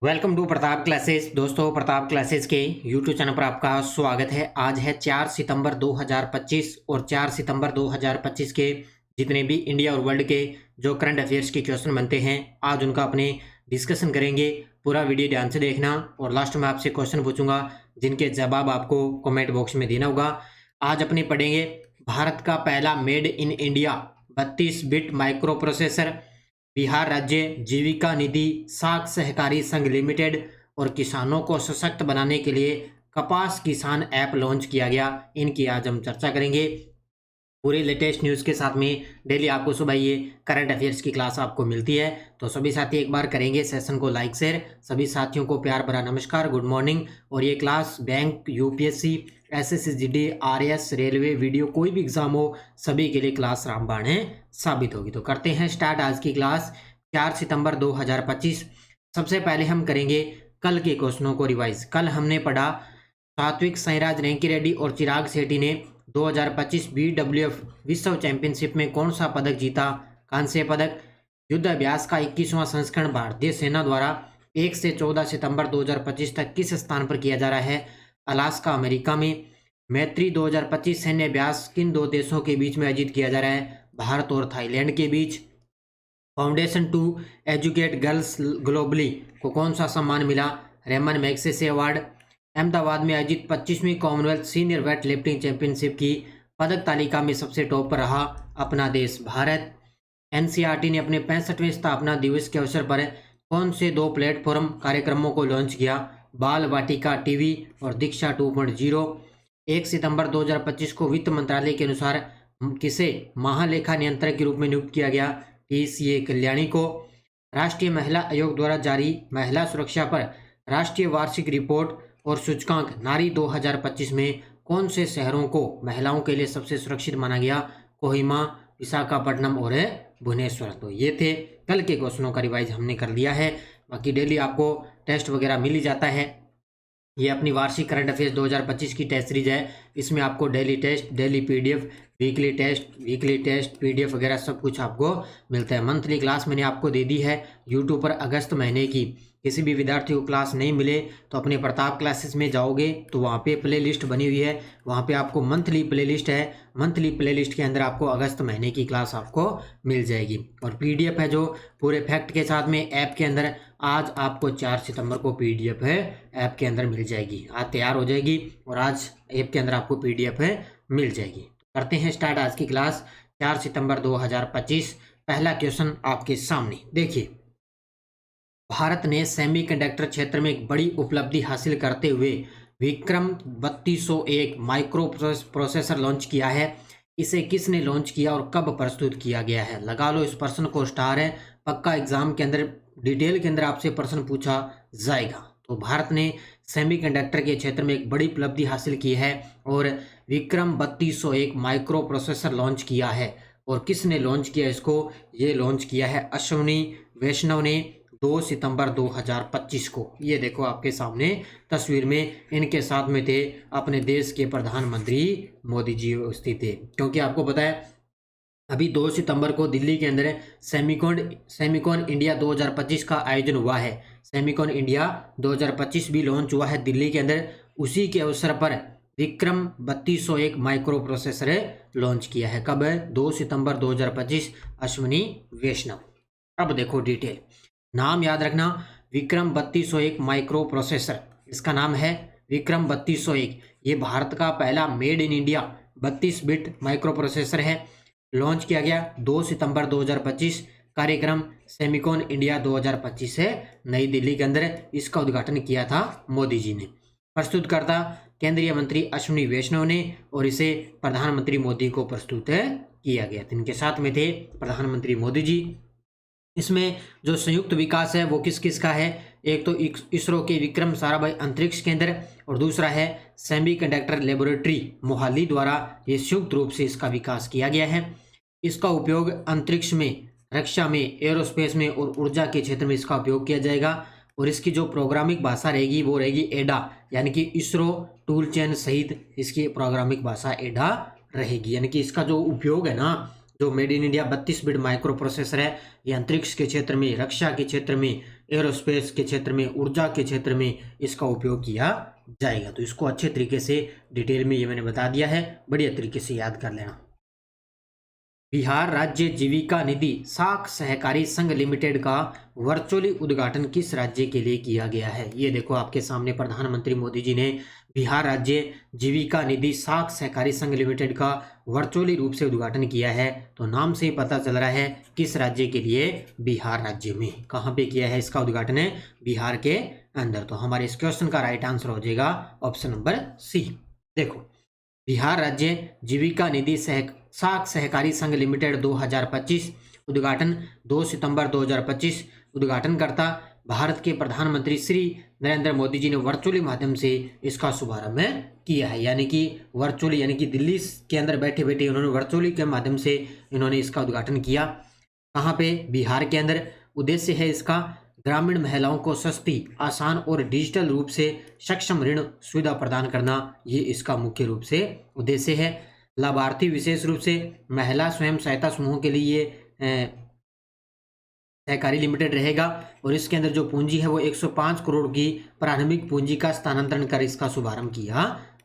Welcome to Pratap classes. दोस्तों, Pratap classes के YouTube channel पर आपका स्वागत है। आज है 4 सितंबर 2025 और 4 सितंबर 2025 के जितने भी इंडिया और वर्ल्ड के जो करंट अफेयर्स के क्वेश्चन बनते हैं, आज उनका अपने डिस्कशन करेंगे। पूरा वीडियो ध्यान से देखना और लास्ट में आपसे क्वेश्चन पूछूंगा जिनके जवाब आपको कमेंट बॉक्स में देना होगा। आज अपने पढ़ेंगे भारत का पहला made in India 32 bit micro processor, Bihar राज्य जीविका निधि साख सहकारी संघ लिमिटेड और किसानों को सशक्त बनाने के लिए कपास किसान ऐप लॉन्च किया गया। इनकी आज हम चर्चा करेंगे पूरे लेटेस्ट न्यूज़ के साथ में। डेली आपको सुबह ये करंट अफेयर्स की क्लास आपको मिलती है, तो सभी साथी एक बार करेंगे सेशन को लाइक शेयर। सभी साथियों को प्यार भरा नमस्कार, गुड मॉर्निंग। और ये class bank, UPSC, SSC GD, RS, railway, video, कोई भी एग्जाम हो, सभी के लिए क्लास रामबाण है साबित होगी। तो करते हैं स्टार्ट आज की क्लास 4 सितंबर 2025। सबसे पहले हम करेंगे कल के क्वेश्चनों को रिवाइज। कल हमने पढ़ा सात्विक साईराज रैंकी रेड्डी और चिराग शेट्टी ने 2025 बीडब्ल्यूएफ विश्व चैंपियनशिप में कौन सा पदक जीता? कांस्य पदक। युद्ध अभ्यास का 21वां संस्करण भारतीय सेना द्वारा 1 से 14 सितंबर 2025 तक किस स्थान पर किया जा रहा है? अलास्का, अमेरिका में। मैत्री 2025 सैन्य अभ्यास किन दो देशों के बीच में आयोजित किया जा रहा है? भारत और थाईलैंड के बीच। Foundation to educate girls globally को कौन सा सम्मान मिला? Ramon Magsaysay award. अहमदाबाद में आयोजित 25वीं Commonwealth senior weightlifting championship की पदक तालिका में सबसे टॉप पर रहा अपना देश भारत। एनसीईआरटी ने अपने 65वें स्थापना दिवस के अवसर पर कौन से दो प्लेटफॉर्म कार्यक्रमों को लॉन्च किया? बाल वाटिका टीवी और दीक्षा 2.0। 1 सितंबर 2025 को वित्त मंत्रालय के अनुसार किसे महालेखा नियंत्रक के रूप में नियुक्त किया गया? टीसीए कल्याणी को। राष्ट्रीय महिला आयोग द्वारा जारी महिला सुरक्षा पर राष्ट्रीय वार्षिक रिपोर्ट और सूचकांक नारी 2025 में कौन से शहरों को महिलाओं के लिए सबसे सुरक्षित माना गया? कोहिमा, विशाखापट्टनम और भुवनेश्वर। तो ये थे कल के क्वेश्चनों का रिवाइज हमने कर लिया है। बाकी डेली आपको टेस्ट वगैरह मिल ही जाता है। ये अपनी वार्षिक करंट अफेयर्स 2025 की टेस्ट सीरीज है। इसमें आपको daily test, daily PDF, weekly test PDF वगैरह सब कुछ आपको मिलता है। मंथली क्लास मैंने आपको दे दी है यूट्यूब पर अगस्त महीने की। किसी भी विद्यार्थी को क्लास नहीं मिले तो अपने प्रताप क्लासेस में जाओगे तो वहाँ पे प्ले लिस्ट बनी हुई है, वहाँ पे आपको मंथली प्ले लिस्ट है। मंथली प्ले लिस्ट के अंदर आपको अगस्त महीने की क्लास आपको मिल जाएगी। और पीडीएफ है जो पूरे फैक्ट के साथ में ऐप के अंदर। आज आपको 4 सितंबर को पीडीएफ है ऐप के अंदर मिल जाएगी। आज तैयार हो जाएगी और आज ऐप के अंदर आपको पीडीएफ है मिल जाएगी। करते हैं स्टार्ट आज की क्लास 4 सितंबर 2025। पहला क्वेश्चन आपके सामने देखिए। भारत ने सेमीकंडक्टर क्षेत्र में एक बड़ी उपलब्धि हासिल करते हुए विक्रम 3201 माइक्रो प्रोसेसर लॉन्च किया है। इसे किसने लॉन्च किया और कब प्रस्तुत किया गया है? लगा लो इस प्रश्न को स्टार है। पक्का एग्जाम के अंदर डिटेल के अंदर आपसे प्रश्न पूछा जाएगा। तो भारत ने सेमीकंडक्टर के क्षेत्र में एक बड़ी उपलब्धि हासिल की है और विक्रम 3201 माइक्रो प्रोसेसर लॉन्च किया है। और किसने लॉन्च किया इसको? ये लॉन्च किया है अश्विनी वैष्णव ने 2 सितंबर 2025 को। ये देखो आपके सामने तस्वीर में इनके साथ में थे अपने देश के प्रधानमंत्री मोदी जी उपस्थित थे। क्योंकि आपको पता है अभी 2 सितंबर को दिल्ली के अंदर सेमिकॉन इंडिया 2025 का आयोजन हुआ है। सेमिकॉन इंडिया 2025 भी लॉन्च हुआ है दिल्ली के अंदर। उसी के अवसर पर विक्रम 3201 माइक्रो प्रोसेसर लॉन्च किया है। कब है? 2 सितंबर 2025। अश्विनी वैष्णव। अब देखो डिटेल, नाम याद रखना, विक्रम 3201 माइक्रो प्रोसेसर, इसका नाम है विक्रम 3201। ये भारत का पहला made in India 32 bit micro processor है। लॉन्च किया गया 2 सितंबर 2025। कार्यक्रम सेमिकॉन इंडिया 2025 है नई दिल्ली के अंदर। इसका उद्घाटन किया था मोदी जी ने। प्रस्तुतकर्ता केंद्रीय मंत्री अश्विनी वैष्णव ने और इसे प्रधानमंत्री मोदी को प्रस्तुत किया गया। इनके साथ में थे प्रधानमंत्री मोदी जी। इसमें जो संयुक्त विकास है वो किस किस का है? एक तो इसरो के विक्रम साराभाई अंतरिक्ष केंद्र और दूसरा है सेमीकंडक्टर लेबोरेटरी मोहाली द्वारा ये संयुक्त रूप से इसका विकास किया गया है। इसका उपयोग अंतरिक्ष में, रक्षा में, एरोस्पेस में और ऊर्जा के क्षेत्र में इसका उपयोग किया जाएगा। और इसकी जो प्रोग्रामिंग भाषा रहेगी वो रहेगी एडा, यानी कि इसरो टूल चेन सहित इसकी प्रोग्रामिंग भाषा एडा रहेगी। यानी कि इसका जो उपयोग है ना, जो made in India 32 bit micro processor है, ये अंतरिक्ष के क्षेत्र में, रक्षा के क्षेत्र में, एरोस्पेस के क्षेत्र में, ऊर्जा के क्षेत्र में इसका उपयोग किया जाएगा। तो इसको अच्छे तरीके से डिटेल में ये मैंने बता दिया है, बढ़िया तरीके से याद कर लेना। बिहार राज्य जीविका निधि साख सहकारी संघ लिमिटेड का वर्चुअली उद्घाटन किस राज्य के लिए किया गया है? ये देखो आपके सामने प्रधानमंत्री मोदी जी ने बिहार राज्य जीविका निधि साख सहकारी संघ लिमिटेड का वर्चुअली रूप से उद्घाटन किया है। तो नाम से ही पता चल रहा है किस राज्य के लिए, बिहार राज्य में। कहाँ पे किया है इसका उद्घाटन? है बिहार के अंदर। तो हमारे इस क्वेश्चन का राइट आंसर हो जाएगा ऑप्शन नंबर सी। देखो, बिहार राज्य जीविका निधि साख सहकारी संघ लिमिटेड 2025, उद्घाटन 2 सितंबर 2025। उद्घाटनकर्ता भारत के प्रधानमंत्री श्री नरेंद्र मोदी जी ने वर्चुअली माध्यम से इसका शुभारंभ किया है। यानी कि वर्चुअली, यानी कि दिल्ली के अंदर बैठे बैठे उन्होंने वर्चुअली के माध्यम से इन्होंने इसका उद्घाटन किया। कहाँ पे? बिहार के अंदर। उद्देश्य है इसका ग्रामीण महिलाओं को सस्ती, आसान और डिजिटल रूप से सक्षम ऋण सुविधा प्रदान करना, ये इसका मुख्य रूप से उद्देश्य है। लाभार्थी विशेष रूप से महिला स्वयं सहायता समूह के लिए सहकारी लिमिटेड रहेगा और इसके अंदर जो पूंजी है वो 105 करोड़ की प्रारंभिक पूंजी का स्थानांतरण कर इसका शुभारंभ किया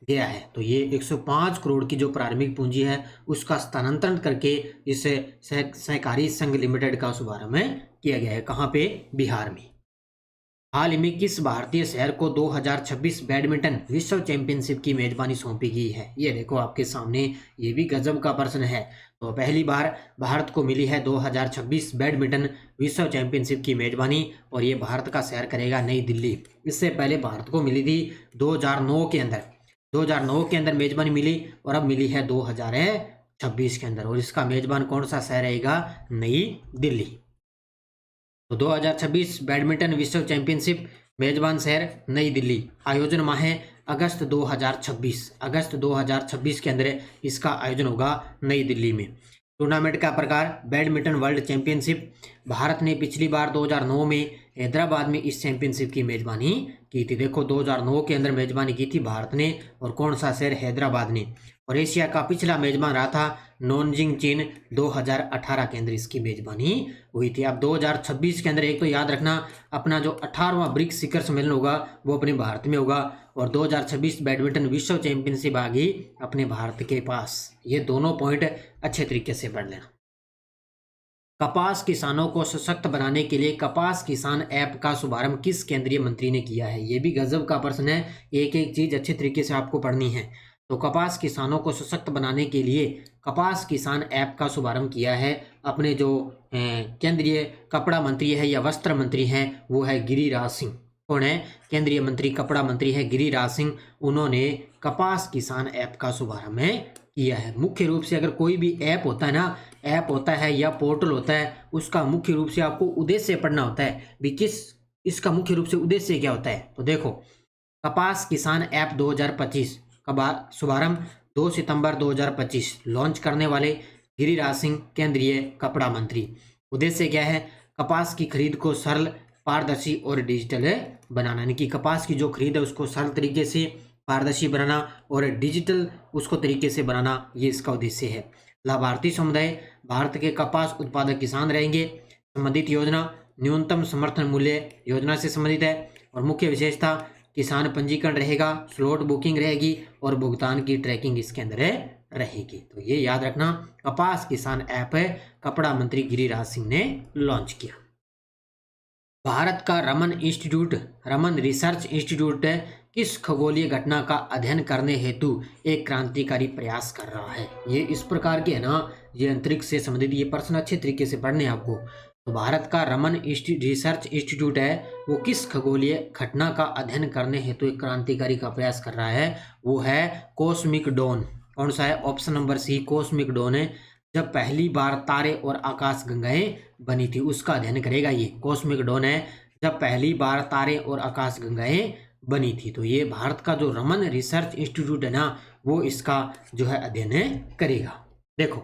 गया है। तो ये 105 करोड़ की जो प्रारंभिक पूंजी है उसका स्थानांतरण करके इस सहकारी संघ लिमिटेड का शुभारंभ किया गया है। कहाँ पे? बिहार में। हाल ही में किस भारतीय शहर को 2026 बैडमिंटन विश्व चैंपियनशिप की मेजबानी सौंपी गई है? ये देखो आपके सामने, ये भी गजब का प्रश्न है। तो पहली बार भारत को मिली है 2026 बैडमिंटन विश्व चैंपियनशिप की मेजबानी और ये भारत का शहर करेगा नई दिल्ली। इससे पहले भारत को मिली थी 2009 के अंदर, 2009 के अंदर मेजबानी मिली और अब मिली है 2026 के अंदर। और इसका मेजबान कौन सा शहर रहेगा? नई दिल्ली। तो 2026 बैडमिंटन विश्व चैंपियनशिप मेजबान शहर नई दिल्ली। आयोजन माह है अगस्त 2026, अगस्त 2026 के अंदर इसका आयोजन होगा नई दिल्ली में। टूर्नामेंट का प्रकार बैडमिंटन वर्ल्ड चैंपियनशिप। भारत ने पिछली बार 2009 में हैदराबाद में इस चैंपियनशिप की मेजबानी की थी। देखो 2009 के अंदर मेजबानी की थी भारत ने और कौन सा शहर? हैदराबाद ने। और एशिया का पिछला मेजबान रहा था नॉनजिंग चीन, 2018 के अंदर इसकी मेजबानी हुई थी। अब 2026 के अंदर एक तो याद रखना, अपना जो 18वां ब्रिक्स शिखर सम्मेलन होगा वो अपने भारत में होगा और 2026 बैडमिंटन विश्व चैंपियनशिप आ गई अपने भारत के पास। ये दोनों पॉइंट अच्छे तरीके से पढ़ लेना। कपास किसानों को सशक्त बनाने के लिए कपास किसान ऐप का शुभारंभ किस केंद्रीय मंत्री ने किया है? ये भी गजब का प्रश्न है, एक एक चीज अच्छे तरीके से आपको पढ़नी है। तो कपास किसानों को सशक्त बनाने के लिए कपास किसान ऐप का शुभारंभ किया है अपने जो केंद्रीय कपड़ा मंत्री है या वस्त्र मंत्री हैं वो है गिरिराज सिंह। कौन है? केंद्रीय मंत्री कपड़ा मंत्री है गिरिराज सिंह। उन्होंने कपास किसान ऐप का शुभारंभ किया है। मुख्य रूप से अगर कोई भी ऐप होता है ना, ऐप होता है या पोर्टल होता है, उसका मुख्य रूप से आपको उद्देश्य पढ़ना होता है भी किस, इसका मुख्य रूप से उद्देश्य क्या होता है। तो देखो, कपास किसान ऐप 2025 का शुभारंभ 2 सितंबर 2025, लॉन्च करने वाले गिरिराज सिंह केंद्रीय कपड़ा मंत्री। उद्देश्य क्या है? कपास की खरीद को सरल, पारदर्शी और डिजिटल बनाना, यानी कि कपास की जो खरीद है उसको सरल तरीके से, पारदर्शी बनाना और डिजिटल उसको तरीके से बनाना, ये इसका उद्देश्य है। लाभार्थी समुदाय भारत के कपास उत्पादक किसान रहेंगे। संबंधित योजना न्यूनतम समर्थन मूल्य योजना से संबंधित है और मुख्य विशेषता किसान पंजीकरण रहेगा, स्लॉट बुकिंग रहेगी और भुगतान की ट्रैकिंग इसके अंदर रहेगी। तो ये याद रखना, कपास किसान ऐप है कपड़ा मंत्री गिरिराज सिंह ने लॉन्च किया। भारत का रमन रिसर्च इंस्टीट्यूट किस खगोलीय घटना का अध्ययन करने हेतु एक क्रांतिकारी प्रयास कर रहा है? ये इस प्रकार के है ना, ये अंतरिक्ष से संबंधित ये प्रश्न अच्छे तरीके से पढ़ने आपको। तो भारत का रमन रिसर्च इंस्टीट्यूट है वो किस खगोलीय घटना का अध्ययन करने हेतु एक क्रांतिकारी का प्रयास कर रहा है? वो है कॉस्मिक डॉन। कौन सा है? Option number C, cosmic dawn है। जब पहली बार तारे और आकाश गंगाएं बनी थी उसका अध्ययन करेगा ये। कॉस्मिक डॉन है जब पहली बार तारे और आकाश गंगाएं बनी थी। तो ये भारत का जो रमन रिसर्च इंस्टीट्यूट है ना, वो इसका जो है अध्ययन करेगा। देखो,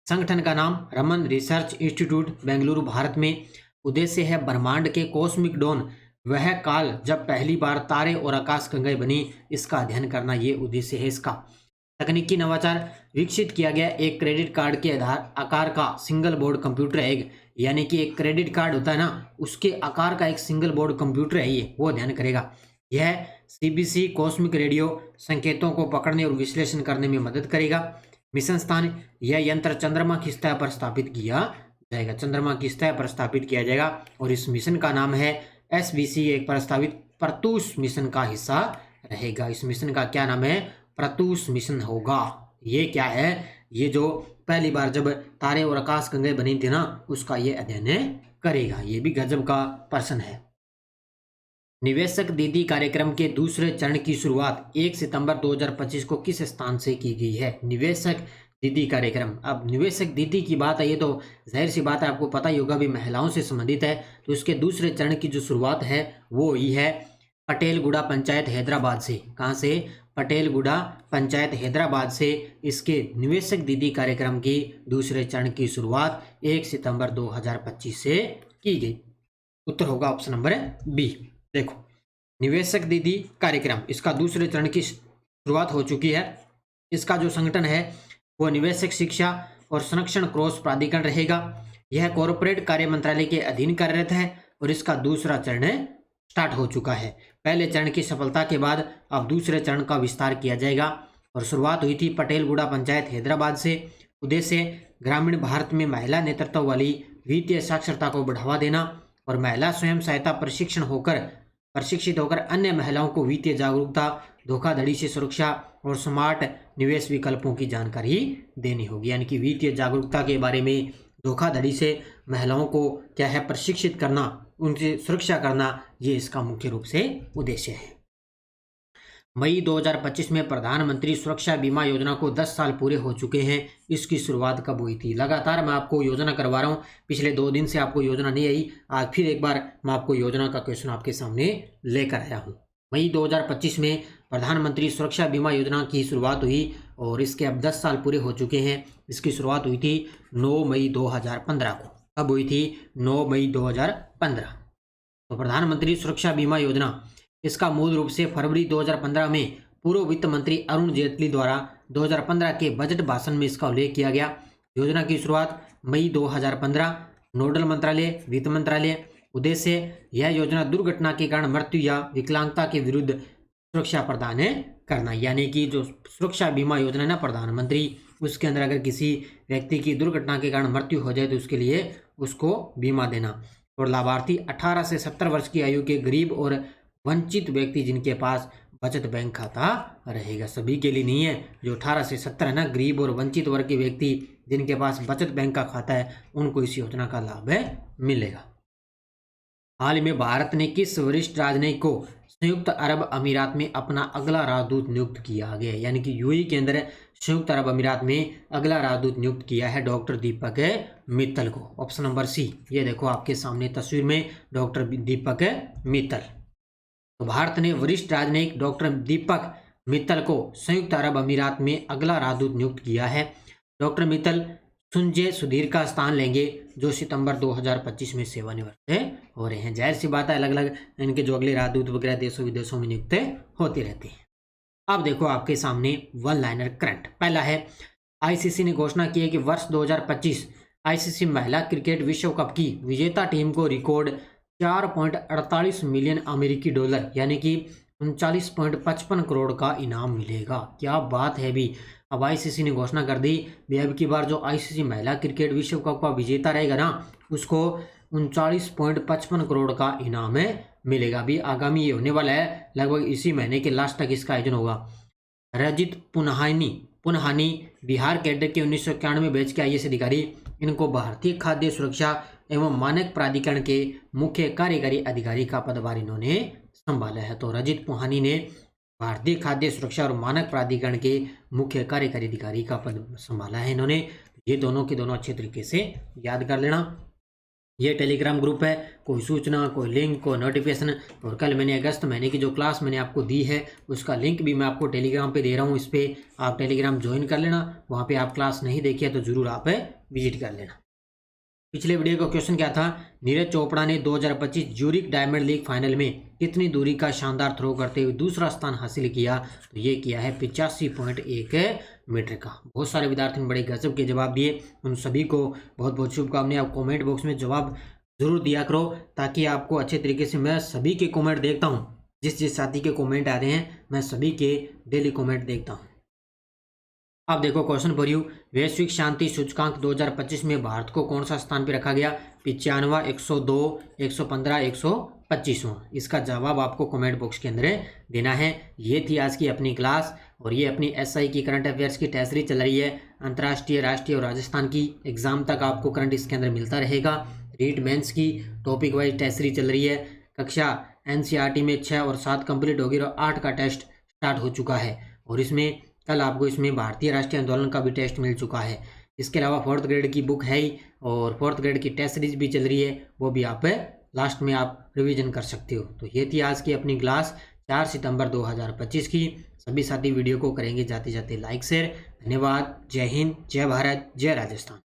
संगठन का नाम रमन रिसर्च इंस्टीट्यूट, बेंगलुरु, भारत में। उद्देश्य है ब्रह्मांड के कॉस्मिक डॉन, वह काल जब पहली बार तारे और आकाश गंगाएं बनी, इसका अध्ययन करना, ये उद्देश्य है इसका। तकनीकी नवाचार, विकसित किया गया एक क्रेडिट कार्ड के आकार का सिंगल बोर्ड कंप्यूटर एग, यानी कि एक क्रेडिट कार्ड होता है ना, उसके आकार का एक सिंगल बोर्ड कंप्यूटर है ये, वो ध्यान करेगा। यह सीबीसी कॉस्मिक रेडियो संकेतों को पकड़ने और विश्लेषण करने में मदद करेगा। मिशन स्थान, यह यंत्र चंद्रमा की सतह पर स्थापित किया जाएगा, चंद्रमा की सतह पर स्थापित किया जाएगा। और इस मिशन का नाम है SBC, एक प्रस्तावित प्रतूष मिशन का हिस्सा रहेगा। इस मिशन का क्या नाम है? प्रतूष मिशन होगा। ये क्या है? ये जो पहली बार जब तारे और आकाश गंगे बनी थी ना, उसका ये अध्ययन करेगा। ये भी गजब का प्रश्न है। निवेशक दीदी कार्यक्रम के दूसरे चरण की शुरुआत 1 सितंबर 2025 को किस स्थान से की गई है? निवेशक दीदी कार्यक्रम। अब निवेशक दीदी की बात है, ये तो जाहिर सी बात है, आपको पता ही होगा भी महिलाओं से संबंधित है। तो इसके दूसरे चरण की जो शुरुआत है वो ही है पटेलगुड़ा पंचायत हैदराबाद से। कहाँ से? पटेलगुड़ा पंचायत हैदराबाद से इसके निवेशक दीदी कार्यक्रम की दूसरे चरण की शुरुआत 1 सितंबर 2025 से की गई। उत्तर होगा ऑप्शन नंबर बी। देखो, निवेशक दीदी कार्यक्रम, इसका दूसरे चरण की शुरुआत हो चुकी है। इसका जो संगठन है वो निवेशक शिक्षा और संरक्षण क्रॉस प्राधिकरण रहेगा। यह कॉरपोरेट कार्य मंत्रालय के अधीन कार्यरत है और इसका दूसरा चरण स्टार्ट हो चुका है। पहले चरण की सफलता के बाद अब दूसरे चरण का विस्तार किया जाएगा। और शुरुआत हुई थी पटेलगुड़ा पंचायत हैदराबाद से। उद्देश्य ग्रामीण भारत में महिला नेतृत्व वाली वित्तीय साक्षरता को बढ़ावा देना और महिला स्वयं सहायता प्रशिक्षित होकर अन्य महिलाओं को वित्तीय जागरूकता, धोखाधड़ी से सुरक्षा और स्मार्ट निवेश विकल्पों की जानकारी देनी होगी। यानी कि वित्तीय जागरूकता के बारे में, धोखाधड़ी से महिलाओं को क्या है प्रशिक्षित करना, उनकी सुरक्षा करना, ये इसका मुख्य रूप से उद्देश्य है। मई 2025 में प्रधानमंत्री सुरक्षा बीमा योजना को 10 साल पूरे हो चुके हैं। इसकी शुरुआत कब हुई थी? लगातार मैं आपको योजना करवा रहा हूँ, पिछले 2 दिन से आपको योजना नहीं आई, आज फिर एक बार मैं आपको योजना का क्वेश्चन आपके सामने लेकर आया हूँ। मई 2025 में प्रधानमंत्री सुरक्षा बीमा योजना की शुरुआत हुई और इसके अब 10 साल पूरे हो चुके हैं। इसकी शुरुआत हुई थी 9 मई 2015 को। कब हुई थी? 9 मई 2015। तो प्रधानमंत्री सुरक्षा बीमा योजना, इसका मूल रूप से फरवरी 2015 में पूर्व वित्त मंत्री अरुण जेटली द्वारा 2015 के बजट भाषण में इसका उल्लेख किया गया। योजना की शुरुआत मई 2015। नोडल मंत्रालय वित्त मंत्रालय। उद्देश्य यह योजना दुर्घटना के कारण मृत्यु या विकलांगता के विरुद्ध सुरक्षा प्रदान करना। यानी कि जो सुरक्षा बीमा योजना है ना प्रधानमंत्री, उसके अंदर अगर किसी व्यक्ति की दुर्घटना के कारण मृत्यु हो जाए तो उसके लिए उसको बीमा देना। और लाभार्थी 18 से 70 वर्ष की आयु के गरीब और वंचित व्यक्ति जिनके पास बचत बैंक खाता रहेगा। सभी के लिए नहीं है, जो 18 से 70 है ना, गरीब और वंचित वर्ग के व्यक्ति जिनके पास बचत बैंक का खाता है, उनको इस योजना का लाभ मिलेगा। हाल ही में भारत ने किस वरिष्ठ राजनयिक को संयुक्त अरब अमीरात में अपना अगला राजदूत नियुक्त किया गया? यानी कि यूएई के अंदर संयुक्त अरब अमीरात में अगला राजदूत नियुक्त किया है डॉक्टर दीपक मित्तल को। Option number C. ये देखो आपके सामने तस्वीर में डॉक्टर दीपक मित्तल। तो भारत ने वरिष्ठ राजनयिक डॉक्टर दीपक मित्तल को संयुक्त अरब अमीरात में अगला राजदूत नियुक्त किया है। डॉक्टर मित्तल संजय सुधीर का स्थान लेंगे, जो सितंबर 2025 में सेवानिवृत्त हो रहे हैं। जाहिर सी बात है, अलग अलग इनके जो अगले राजदूत वगैरह देशों विदेशों में नियुक्त होते रहते हैं। अब देखो आपके सामने वन लाइनर करंट। पहला है, आईसीसी ने घोषणा की है कि वर्ष 2025 आईसीसी महिला क्रिकेट विश्व कप की विजेता टीम को रिकॉर्ड 4.48 मिलियन अमेरिकी डॉलर यानी कि 39.55 करोड़ का इनाम मिलेगा। क्या बात है भी। अब आईसीसी ने घोषणा कर दी भी अब की बार जो आईसीसी महिला क्रिकेट विश्व कप का विजेता रहेगा ना, उसको 39.55 करोड़ का इनाम मिलेगा। भी आगामी ये होने वाला है, लगभग इसी महीने के लास्ट तक इसका आयोजन होगा। रजित पुनहानी बिहार कैडर के 1991 बैच के आईएएस अधिकारी, इनको भारतीय खाद्य सुरक्षा एवं मानक प्राधिकरण के मुख्य कार्यकारी अधिकारी का पदभार इन्होंने संभाला है। तो रजित पुहानी ने भारतीय खाद्य सुरक्षा और मानक प्राधिकरण के मुख्य कार्यकारी अधिकारी का पद संभाला है इन्होंने। ये दोनों के दोनों अच्छे तरीके से याद कर लेना। ये टेलीग्राम ग्रुप है, कोई सूचना, कोई लिंक, कोई नोटिफिकेशन, और कल मैंने अगस्त महीने की जो क्लास मैंने आपको दी है उसका लिंक भी मैं आपको टेलीग्राम पे दे रहा हूँ। इस पर आप टेलीग्राम ज्वाइन कर लेना, वहाँ पे आप क्लास नहीं देखी है तो ज़रूर आप विजिट कर लेना। पिछले वीडियो का क्वेश्चन क्या था, नीरज चोपड़ा ने 2025 ज्यूरिक डायमंड लीग फाइनल में कितनी दूरी का शानदार थ्रो करते हुए दूसरा स्थान हासिल किया? तो ये किया है 85.1 मीटर का। बहुत सारे विद्यार्थियों ने बड़े गजब के जवाब दिए, उन सभी को बहुत बहुत शुभकामनाएं। आप कॉमेंट बॉक्स में जवाब जरूर दिया करो ताकि आपको अच्छे तरीके से, मैं सभी के कॉमेंट देखता हूँ, जिस साथी के कॉमेंट आ रहे हैं मैं सभी के डेली कॉमेंट देखता हूँ। अब देखो क्वेश्चन फॉर यू, वैश्विक शांति सूचकांक 2025 में भारत को कौन सा स्थान पे रखा गया? 95, 102, 115, 125वां। इसका जवाब आपको कमेंट बॉक्स के अंदर देना है। ये थी आज की अपनी क्लास, और ये अपनी एसआई की करंट अफेयर्स की टेस्ट सीरीज चल रही है। अंतर्राष्ट्रीय, राष्ट्रीय और राजस्थान की एग्जाम तक आपको करंट इसके अंदर मिलता रहेगा। रीट मेंस की टॉपिक वाइज टेस्ट सीरीज चल रही है। कक्षा एनसीईआरटी में 6 और 7 कंप्लीट होगी और 8 का टेस्ट स्टार्ट हो चुका है, और इसमें कल आपको इसमें भारतीय राष्ट्रीय आंदोलन का भी टेस्ट मिल चुका है। इसके अलावा 4th ग्रेड की बुक है ही, और 4th ग्रेड की टेस्ट सीरीज भी चल रही है, वो भी आप लास्ट में आप रिवीजन कर सकते हो। तो ये थी आज की अपनी क्लास 4 सितंबर 2025 की। सभी साथी वीडियो को करेंगे जाते जाते लाइक शेयर। धन्यवाद। जय हिंद, जय भारत, जय राजस्थान।